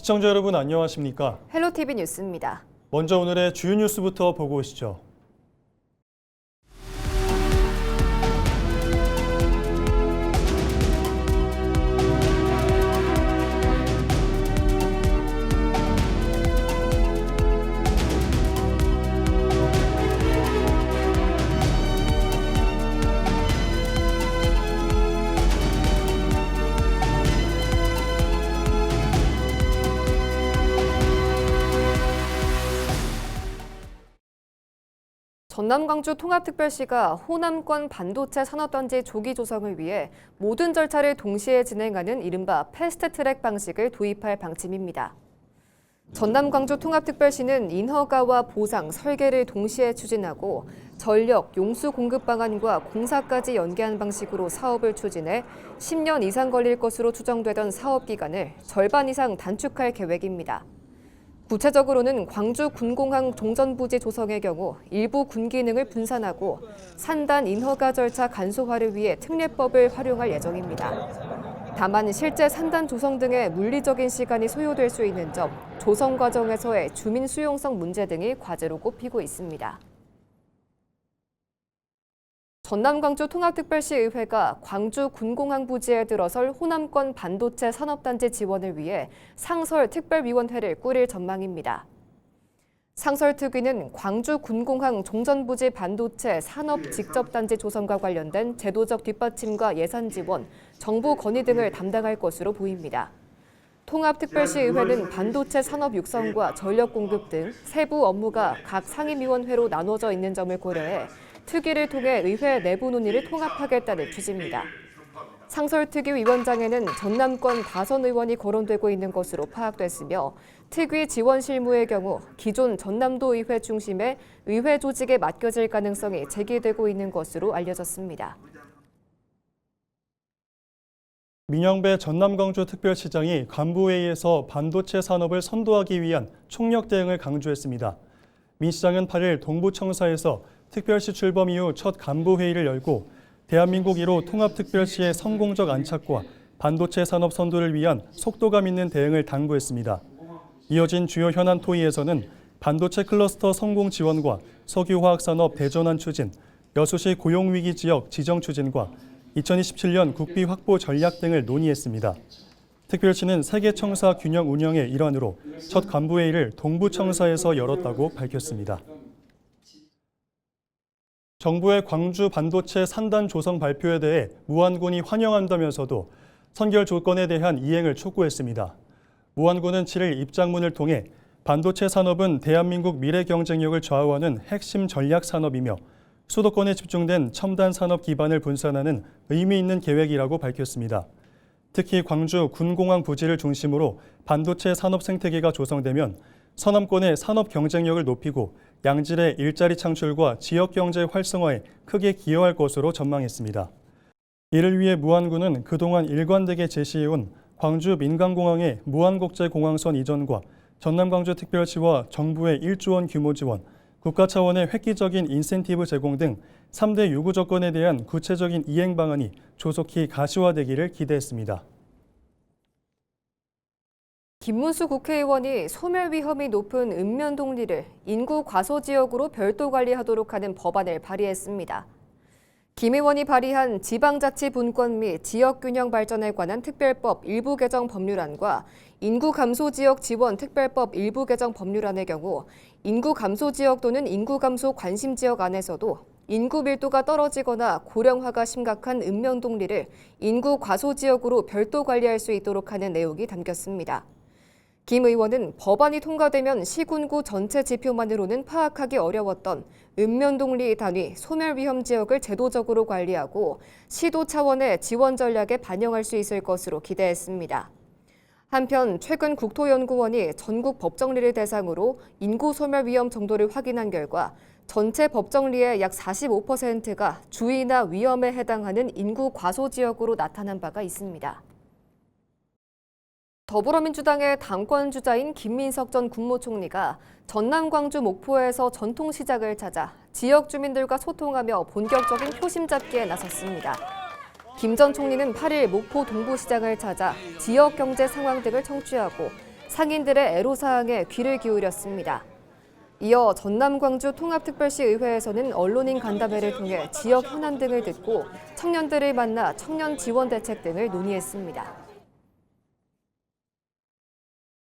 시청자 여러분 안녕하십니까? 헬로티비 뉴스입니다. 먼저 오늘의 주요 뉴스부터 보고 오시죠. 전남 광주 통합특별시가 호남권 반도체 산업단지 조기 조성을 위해 모든 절차를 동시에 진행하는 이른바 패스트트랙 방식을 도입할 방침입니다. 전남 광주 통합특별시는 인허가와 보상, 설계를 동시에 추진하고 전력, 용수 공급 방안과 공사까지 연계한 방식으로 사업을 추진해 10년 이상 걸릴 것으로 추정되던 사업 기간을 절반 이상 단축할 계획입니다. 구체적으로는 광주 군공항 종전부지 조성의 경우 일부 군 기능을 분산하고 산단 인허가 절차 간소화를 위해 특례법을 활용할 예정입니다. 다만 실제 산단 조성 등의 물리적인 시간이 소요될 수 있는 점, 조성 과정에서의 주민 수용성 문제 등이 과제로 꼽히고 있습니다. 전남 광주 통합특별시의회가 광주 군공항 부지에 들어설 호남권 반도체 산업단지 지원을 위해 상설 특별위원회를 꾸릴 전망입니다. 상설특위는 광주 군공항 종전부지 반도체 산업 직접단지 조성과 관련된 제도적 뒷받침과 예산 지원, 정부 건의 등을 담당할 것으로 보입니다. 통합특별시의회는 반도체 산업 육성과 전력 공급 등 세부 업무가 각 상임위원회로 나눠져 있는 점을 고려해 특위를 통해 의회 내부 논의를 통합하겠다는 취지입니다. 상설특위 위원장에는 전남권 다선 의원이 거론되고 있는 것으로 파악됐으며 특위 지원 실무의 경우 기존 전남도 의회 중심의 의회 조직에 맡겨질 가능성이 제기되고 있는 것으로 알려졌습니다. 민영배 전남광주특별시장이 간부회의에서 반도체 산업을 선도하기 위한 총력 대응을 강조했습니다. 민 시장은 8일 동부청사에서 특별시 출범 이후 첫 간부회의를 열고 대한민국 1호 통합특별시의 성공적 안착과 반도체 산업 선도를 위한 속도감 있는 대응을 당부했습니다. 이어진 주요 현안 토의에서는 반도체 클러스터 성공 지원과 석유화학산업 대전환 추진, 여수시 고용위기 지역 지정 추진과 2027년 국비 확보 전략 등을 논의했습니다. 특별시는 세계청사 균형 운영의 일환으로 첫 간부회의를 동부청사에서 열었다고 밝혔습니다. 정부의 광주 반도체 산단 조성 발표에 대해 무안군이 환영한다면서도 선결 조건에 대한 이행을 촉구했습니다. 무안군은 7일 입장문을 통해 반도체 산업은 대한민국 미래 경쟁력을 좌우하는 핵심 전략 산업이며 수도권에 집중된 첨단 산업 기반을 분산하는 의미 있는 계획이라고 밝혔습니다. 특히 광주 군공항 부지를 중심으로 반도체 산업 생태계가 조성되면 서남권의 산업 경쟁력을 높이고 양질의 일자리 창출과 지역 경제 활성화에 크게 기여할 것으로 전망했습니다. 이를 위해 무안군은 그동안 일관되게 제시해온 광주 민간공항의 무안국제공항선 이전과 전남광주특별시와 정부의 1조 원 규모 지원, 국가 차원의 획기적인 인센티브 제공 등 3대 요구 조건에 대한 구체적인 이행 방안이 조속히 가시화되기를 기대했습니다. 김문수 국회의원이 소멸 위험이 높은 읍면동리를 인구 과소 지역으로 별도 관리하도록 하는 법안을 발의했습니다. 김 의원이 발의한 지방자치분권 및 지역균형 발전에 관한 특별법 일부 개정 법률안과 인구 감소 지역 지원 특별법 일부 개정 법률안의 경우 인구 감소 지역 또는 인구 감소 관심 지역 안에서도 인구 밀도가 떨어지거나 고령화가 심각한 읍면동리를 인구 과소 지역으로 별도 관리할 수 있도록 하는 내용이 담겼습니다. 김 의원은 법안이 통과되면 시군구 전체 지표만으로는 파악하기 어려웠던 읍면동리 단위 소멸 위험 지역을 제도적으로 관리하고 시도 차원의 지원 전략에 반영할 수 있을 것으로 기대했습니다. 한편 최근 국토연구원이 전국 법정리를 대상으로 인구 소멸 위험 정도를 확인한 결과 전체 법정리의 약 45%가 주의나 위험에 해당하는 인구 과소 지역으로 나타난 바가 있습니다. 더불어민주당의 당권주자인 김민석 전 국무총리가 전남 광주 목포에서 전통시장을 찾아 지역 주민들과 소통하며 본격적인 표심 잡기에 나섰습니다. 김 전 총리는 8일 목포 동부시장을 찾아 지역 경제 상황 등을 청취하고 상인들의 애로사항에 귀를 기울였습니다. 이어 전남 광주 통합특별시 의회에서는 언론인 간담회를 통해 지역 현안 등을 듣고 청년들을 만나 청년 지원 대책 등을 논의했습니다.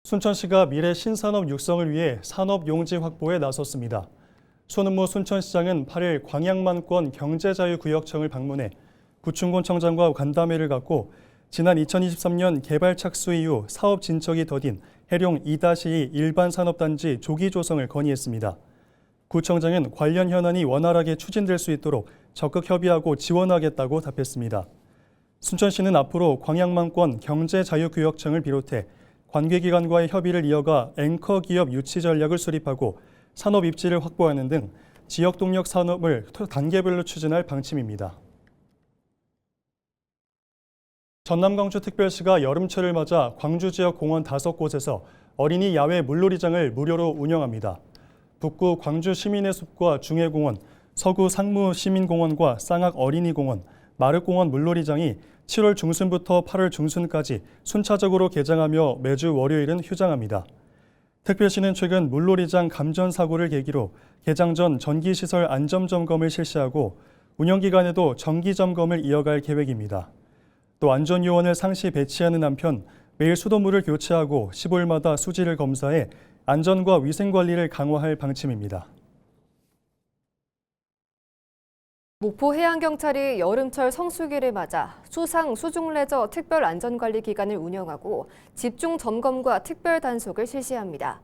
순천시가 미래 신산업 육성을 위해 산업 용지 확보에 나섰습니다. 손은모 순천시장은 8일 광양만권 경제자유구역청을 방문해 구충곤 청장과 간담회를 갖고 지난 2023년 개발 착수 이후 사업 진척이 더딘 해룡 2-2 일반 산업단지 조기 조성을 건의했습니다. 구청장은 관련 현안이 원활하게 추진될 수 있도록 적극 협의하고 지원하겠다고 답했습니다. 순천시는 앞으로 광양만권 경제자유구역청을 비롯해 관계기관과의 협의를 이어가 앵커 기업 유치 전략을 수립하고 산업 입지를 확보하는 등 지역 동력 산업을 단계별로 추진할 방침입니다. 전남 광주특별시가 여름철을 맞아 광주 지역 공원 5곳에서 어린이 야외 물놀이장을 무료로 운영합니다. 북구 광주 시민의 숲과 중해공원, 서구 상무 시민공원과 쌍악 어린이공원, 마륵공원 물놀이장이 7월 중순부터 8월 중순까지 순차적으로 개장하며 매주 월요일은 휴장합니다. 특별시는 최근 물놀이장 감전 사고를 계기로 개장 전 전기시설 안전점검을 실시하고 운영기간에도 정기점검을 이어갈 계획입니다. 또 안전요원을 상시 배치하는 한편 매일 수돗물을 교체하고 15일마다 수질을 검사해 안전과 위생관리를 강화할 방침입니다. 목포해양경찰이 여름철 성수기를 맞아 수상 수중레저 특별안전관리 기간을 운영하고 집중 점검과 특별 단속을 실시합니다.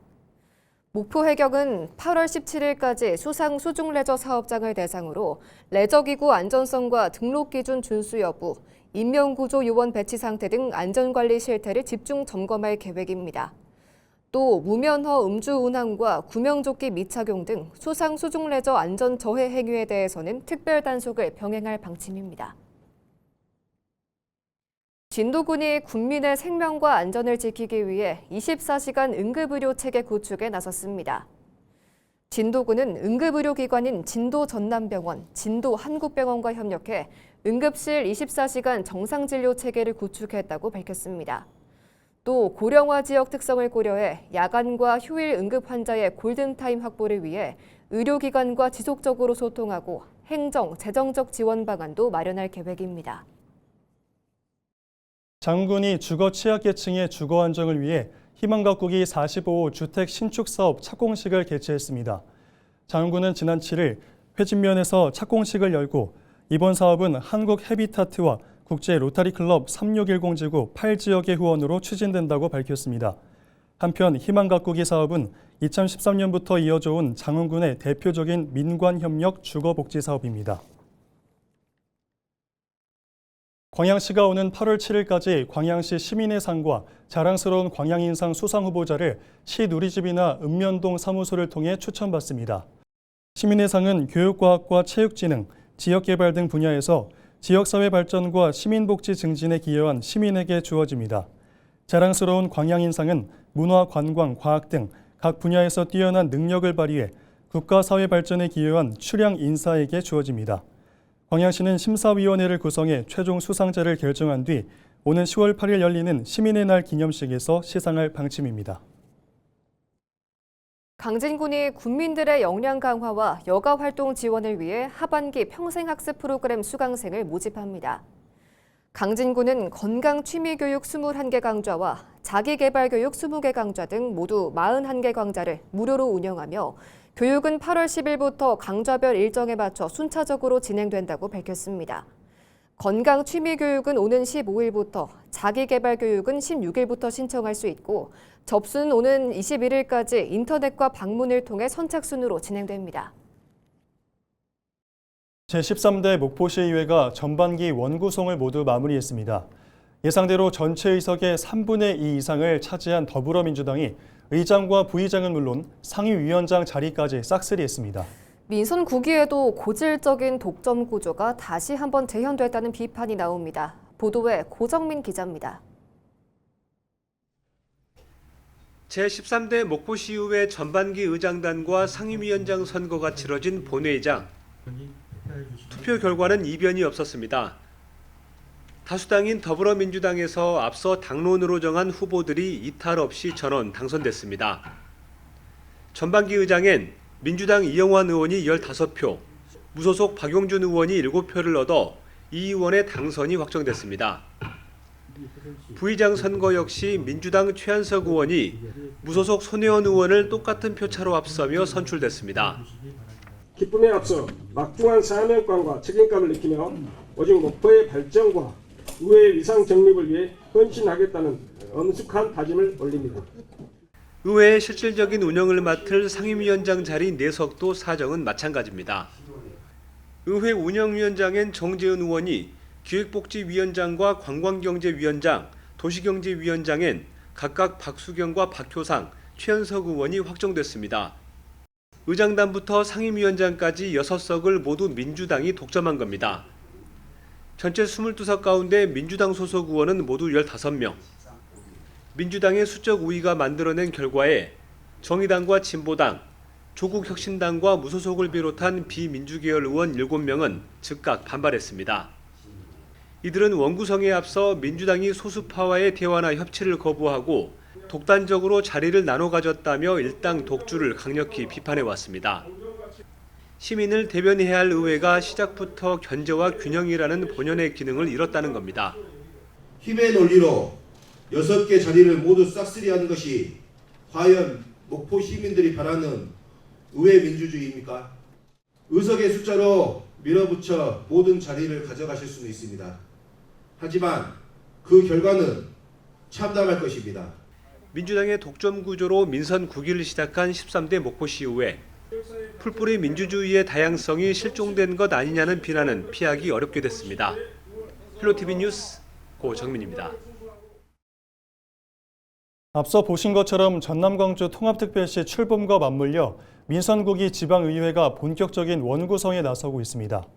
목포해경은 8월 17일까지 수상 수중레저 사업장을 대상으로 레저기구 안전성과 등록기준 준수 여부, 인명구조 요원 배치 상태 등 안전관리 실태를 집중 점검할 계획입니다. 또 무면허 음주 운항과 구명조끼 미착용 등 수상 수중레저 안전 저해 행위에 대해서는 특별 단속을 병행할 방침입니다. 진도군이 국민의 생명과 안전을 지키기 위해 24시간 응급의료 체계 구축에 나섰습니다. 진도군은 응급의료기관인 진도전남병원, 진도한국병원과 협력해 응급실 24시간 정상진료 체계를 구축했다고 밝혔습니다. 또 고령화 지역 특성을 고려해 야간과 휴일 응급 환자의 골든타임 확보를 위해 의료기관과 지속적으로 소통하고 행정, 재정적 지원 방안도 마련할 계획입니다. 장군이 주거 취약계층의 주거 안정을 위해 희망가꾸기 45호 주택 신축 사업 착공식을 개최했습니다. 장군은 지난 7일 회진면에서 착공식을 열고 이번 사업은 한국 해비타트와 국제 로타리 클럽 3610 지구 8지역의 후원으로 추진된다고 밝혔습니다. 한편 희망가꾸기 사업은 2013년부터 이어져 온 장흥군의 대표적인 민관협력 주거복지 사업입니다. 광양시가 오는 8월 7일까지 광양시 시민의 상과 자랑스러운 광양인상 수상 후보자를 시 누리집이나 읍면동 사무소를 통해 추천받습니다. 시민의 상은 교육과학과 체육진흥, 지역개발 등 분야에서 지역사회 발전과 시민복지 증진에 기여한 시민에게 주어집니다. 자랑스러운 광양인상은 문화, 관광, 과학 등 각 분야에서 뛰어난 능력을 발휘해 국가 사회 발전에 기여한 출양 인사에게 주어집니다. 광양시는 심사위원회를 구성해 최종 수상자를 결정한 뒤 오는 10월 8일 열리는 시민의 날 기념식에서 시상할 방침입니다. 강진군이 국민들의 역량 강화와 여가 활동 지원을 위해 하반기 평생학습 프로그램 수강생을 모집합니다. 강진군은 건강 취미교육 21개 강좌와 자기개발교육 20개 강좌 등 모두 41개 강좌를 무료로 운영하며 교육은 8월 10일부터 강좌별 일정에 맞춰 순차적으로 진행된다고 밝혔습니다. 건강 취미 교육은 오는 15일부터, 자기개발 교육은 16일부터 신청할 수 있고 접수는 오는 21일까지 인터넷과 방문을 통해 선착순으로 진행됩니다. 제13대 목포시의회가 전반기 원구성을 모두 마무리했습니다. 예상대로 전체 의석의 3분의 2 이상을 차지한 더불어민주당이 의장과 부의장은 물론 상임위원장 자리까지 싹쓸이했습니다. 민선 9기에도 고질적인 독점 구조가 다시 한번 재현됐다는 비판이 나옵니다. 보도에 고정민 기자입니다. 제13대 목포시의회 전반기 의장단과 상임위원장 선거가 치러진 본회의장. 투표 결과는 이변이 없었습니다. 다수당인 더불어민주당에서 앞서 당론으로 정한 후보들이 이탈 없이 전원 당선됐습니다. 전반기 의장엔 민주당 이영환 의원이 15표, 무소속 박용준 의원이 7표를 얻어 이 의원의 당선이 확정됐습니다. 부의장 선거 역시 민주당 최한석 의원이 무소속 손혜원 의원을 똑같은 표차로 앞서며 선출됐습니다. 기쁨에 앞서 막중한 사명감과 책임감을 느끼며 오직 목포의 발전과 의회의 위상 정립을 위해 헌신하겠다는 엄숙한 다짐을 올립니다. 의회의 실질적인 운영을 맡을 상임위원장 자리 4석도 사정은 마찬가지입니다. 의회 운영위원장엔 정재은 의원이 기획복지위원장과 관광경제위원장, 도시경제위원장엔 각각 박수경과 박효상, 최현석 의원이 확정됐습니다. 의장단부터 상임위원장까지 6석을 모두 민주당이 독점한 겁니다. 전체 22석 가운데 민주당 소속 의원은 모두 15명. 민주당의 수적 우위가 만들어낸 결과에 정의당과 진보당, 조국혁신당과 무소속을 비롯한 비민주계열 의원 7명은 즉각 반발했습니다. 이들은 원구성에 앞서 민주당이 소수파와의 대화나 협치를 거부하고 독단적으로 자리를 나눠 가졌다며 일당 독주를 강력히 비판해왔습니다. 시민을 대변해야 할 의회가 시작부터 견제와 균형이라는 본연의 기능을 잃었다는 겁니다. 힘의 논리로 6개 자리를 모두 싹쓸이하는 것이 과연 목포 시민들이 바라는 의회 민주주의입니까? 의석의 숫자로 밀어붙여 모든 자리를 가져가실 수는 있습니다. 하지만 그 결과는 참담할 것입니다. 민주당의 독점 구조로 민선 9기를 시작한 13대 목포시의회. 풀뿌리 민주주의의 다양성이 실종된 것 아니냐는 비난은 피하기 어렵게 됐습니다. 헬로티비 뉴스 고정민입니다. 앞서 보신 것처럼 전남 광주 통합특별시 출범과 맞물려 민선 9기 지방의회가 본격적인 원구성에 나서고 있습니다.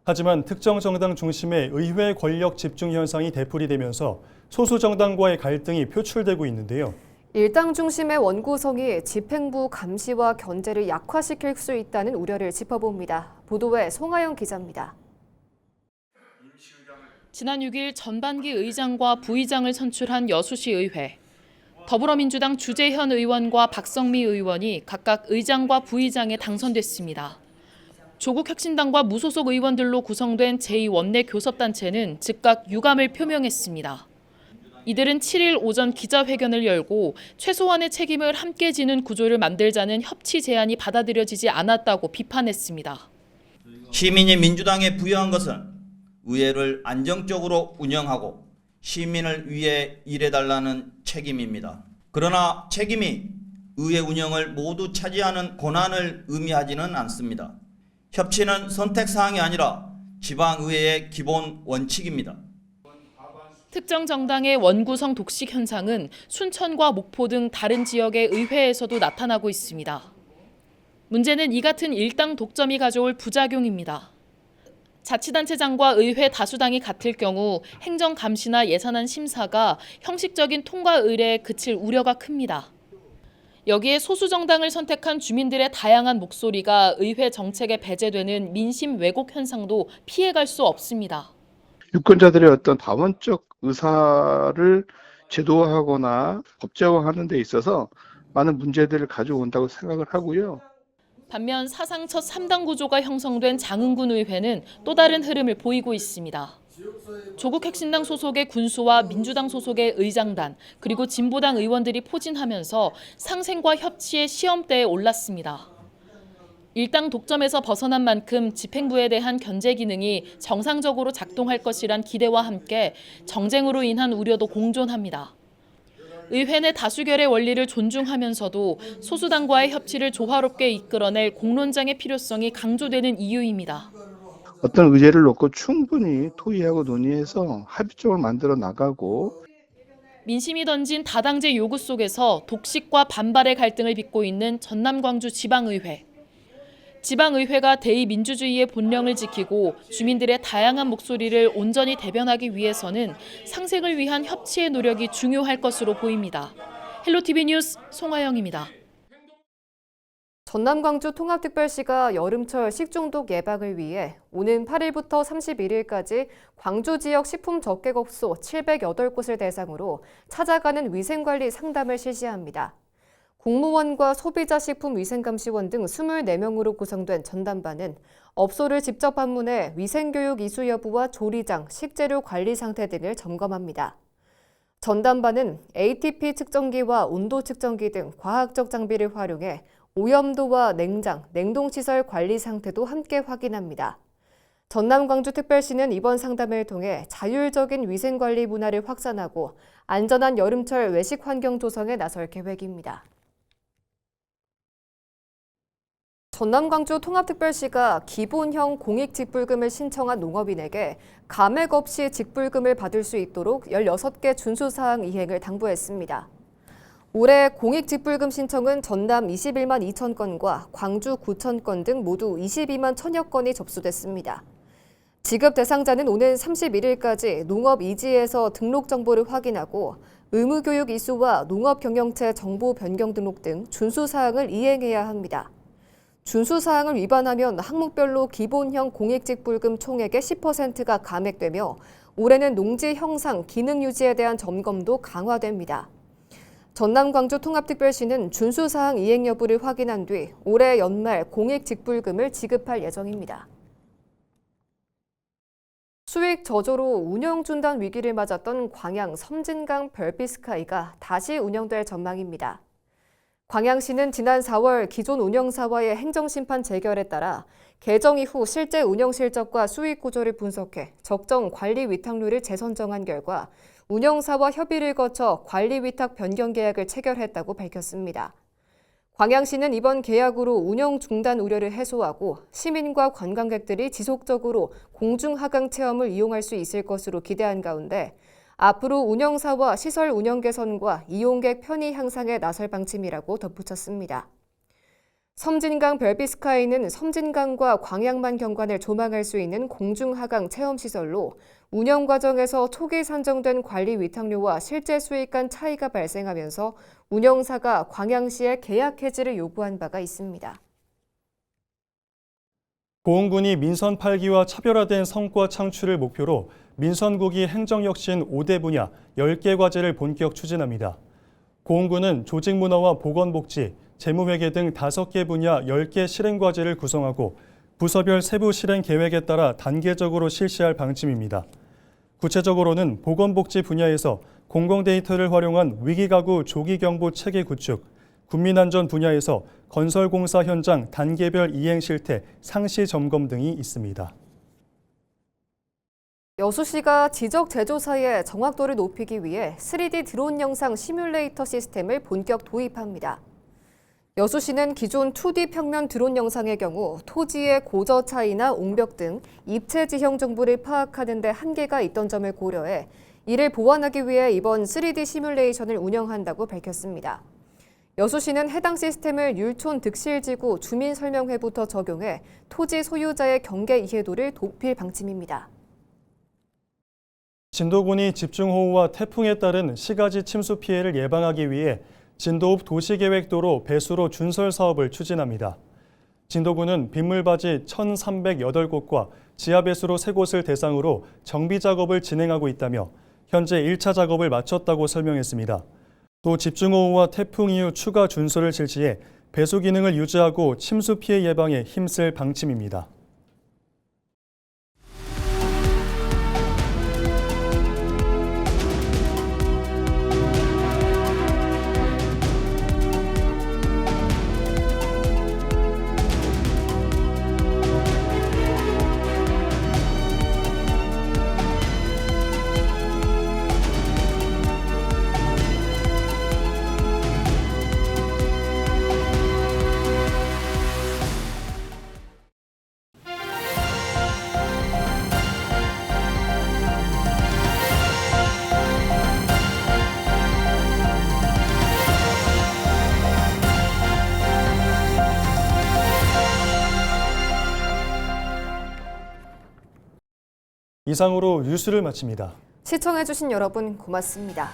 하지만 특정 정당 중심의 의회 권력 집중 현상이 되풀이되면서 소수 정당과의 갈등이 표출되고 있는데요. 일당 중심의 원구성이 집행부 감시와 견제를 약화시킬 수 있다는 우려를 짚어봅니다. 보도에 송하영 기자입니다. 지난 6일 전반기 의장과 부의장을 선출한 여수시 의회. 더불어민주당 주재현 의원과 박성미 의원이 각각 의장과 부의장에 당선됐습니다. 조국혁신당과 무소속 의원들로 구성된 제2원내교섭단체는 즉각 유감을 표명했습니다. 이들은 7일 오전 기자회견을 열고 최소한의 책임을 함께 지는 구조를 만들자는 협치 제안이 받아들여지지 않았다고 비판했습니다. 시민이 민주당에 부여한 것은 의회를 안정적으로 운영하고 시민을 위해 일해달라는 책임입니다. 그러나 책임이 의회 운영을 모두 차지하는 권한을 의미하지는 않습니다. 협치는 선택사항이 아니라 지방의회의 기본 원칙입니다. 특정 정당의 원구성 독식 현상은 순천과 목포 등 다른 지역의 의회에서도 나타나고 있습니다. 문제는 이 같은 일당 독점이 가져올 부작용입니다. 자치단체장과 의회 다수당이 같을 경우 행정 감시나 예산안 심사가 형식적인 통과 의례에 그칠 우려가 큽니다. 여기에 소수 정당을 선택한 주민들의 다양한 목소리가 의회 정책에 배제되는 민심 왜곡 현상도 피해갈 수 없습니다. 유권자들의 어떤 다원적 의사를 제도화하거나 법제화하는 데 있어서 많은 문제들을 가져온다고 생각을 하고요. 반면 사상 첫 3당 구조가 형성된 장흥군 의회는 또 다른 흐름을 보이고 있습니다. 조국혁신당 소속의 군수와 민주당 소속의 의장단, 그리고 진보당 의원들이 포진하면서 상생과 협치의 시험대에 올랐습니다. 일당 독점에서 벗어난 만큼 집행부에 대한 견제 기능이 정상적으로 작동할 것이란 기대와 함께 정쟁으로 인한 우려도 공존합니다. 의회 내 다수결의 원리를 존중하면서도 소수당과의 협치를 조화롭게 이끌어낼 공론장의 필요성이 강조되는 이유입니다. 어떤 의제를 놓고 충분히 토의하고 논의해서 합의점을 만들어 나가고 민심이 던진 다당제 요구 속에서 독식과 반발의 갈등을 빚고 있는 전남 광주 지방의회. 지방의회가 대의민주주의의 본령을 지키고 주민들의 다양한 목소리를 온전히 대변하기 위해서는 상생을 위한 협치의 노력이 중요할 것으로 보입니다. 헬로티비 뉴스 송하영입니다. 전남 광주 통합특별시가 여름철 식중독 예방을 위해 오는 8일부터 31일까지 광주 지역 식품 적객업소 708곳을 대상으로 찾아가는 위생관리 상담을 실시합니다. 공무원과 소비자 식품위생감시원 등 24명으로 구성된 전담반은 업소를 직접 방문해 위생교육 이수 여부와 조리장, 식재료 관리 상태 등을 점검합니다. 전담반은 ATP 측정기와 온도 측정기 등 과학적 장비를 활용해 오염도와 냉장, 냉동시설 관리 상태도 함께 확인합니다. 전남광주특별시는 이번 상담을 통해 자율적인 위생관리 문화를 확산하고 안전한 여름철 외식 환경 조성에 나설 계획입니다. 전남광주 통합특별시가 기본형 공익직불금을 신청한 농업인에게 감액 없이 직불금을 받을 수 있도록 16개 준수사항 이행을 당부했습니다. 올해 공익직불금 신청은 전남 21만 2천 건과 광주 9천 건 등 모두 22만 1천여 건이 접수됐습니다. 지급 대상자는 오는 31일까지 농업이지에서 등록 정보를 확인하고 의무교육 이수와 농업경영체 정보 변경 등록 등 준수사항을 이행해야 합니다. 준수사항을 위반하면 항목별로 기본형 공익직불금 총액의 10%가 감액되며 올해는 농지 형상, 기능 유지에 대한 점검도 강화됩니다. 전남광주 통합특별시는 준수사항 이행 여부를 확인한 뒤 올해 연말 공익직불금을 지급할 예정입니다. 수익 저조로 운영 중단 위기를 맞았던 광양 섬진강 별빛스카이가 다시 운영될 전망입니다. 광양시는 지난 4월 기존 운영사와의 행정심판 재결에 따라 개정 이후 실제 운영 실적과 수익 구조를 분석해 적정 관리 위탁률을 재선정한 결과 운영사와 협의를 거쳐 관리 위탁 변경 계약을 체결했다고 밝혔습니다. 광양시는 이번 계약으로 운영 중단 우려를 해소하고 시민과 관광객들이 지속적으로 공중하강 체험을 이용할 수 있을 것으로 기대한 가운데 앞으로 운영사와 시설 운영 개선과 이용객 편의 향상에 나설 방침이라고 덧붙였습니다. 섬진강 별빛스카이는 섬진강과 광양만 경관을 조망할 수 있는 공중하강 체험시설로 운영 과정에서 초기 산정된 관리 위탁료와 실제 수익 간 차이가 발생하면서 운영사가 광양시에 계약 해지를 요구한 바가 있습니다. 보훈군이 민선 8기와 차별화된 성과 창출을 목표로 민선국이 행정혁신 5대 분야 10개 과제를 본격 추진합니다. 보훈군은 조직문화와 보건복지, 재무회계 등 5개 분야 10개 실행과제를 구성하고 부서별 세부 실행 계획에 따라 단계적으로 실시할 방침입니다. 구체적으로는 보건복지 분야에서 공공데이터를 활용한 위기가구 조기경보 체계 구축, 국민안전 분야에서 건설공사 현장 단계별 이행 실태 상시 점검 등이 있습니다. 여수시가 지적 제조사의 정확도를 높이기 위해 3D 드론 영상 시뮬레이터 시스템을 본격 도입합니다. 여수시는 기존 2D 평면 드론 영상의 경우 토지의 고저 차이나 옹벽 등 입체 지형 정보를 파악하는 데 한계가 있던 점을 고려해 이를 보완하기 위해 이번 3D 시뮬레이션을 운영한다고 밝혔습니다. 여수시는 해당 시스템을 율촌 득실지구 주민설명회부터 적용해 토지 소유자의 경계 이해도를 높일 방침입니다. 진도군이 집중호우와 태풍에 따른 시가지 침수 피해를 예방하기 위해 진도읍 도시계획도로 배수로 준설 사업을 추진합니다. 진도군은 빗물바지 1,308곳과 지하배수로 3곳을 대상으로 정비 작업을 진행하고 있다며 현재 1차 작업을 마쳤다고 설명했습니다. 또 집중호우와 태풍 이후 추가 준설을 실시해 배수 기능을 유지하고 침수 피해 예방에 힘쓸 방침입니다. 이상으로 뉴스를 마칩니다. 시청해주신 여러분 고맙습니다.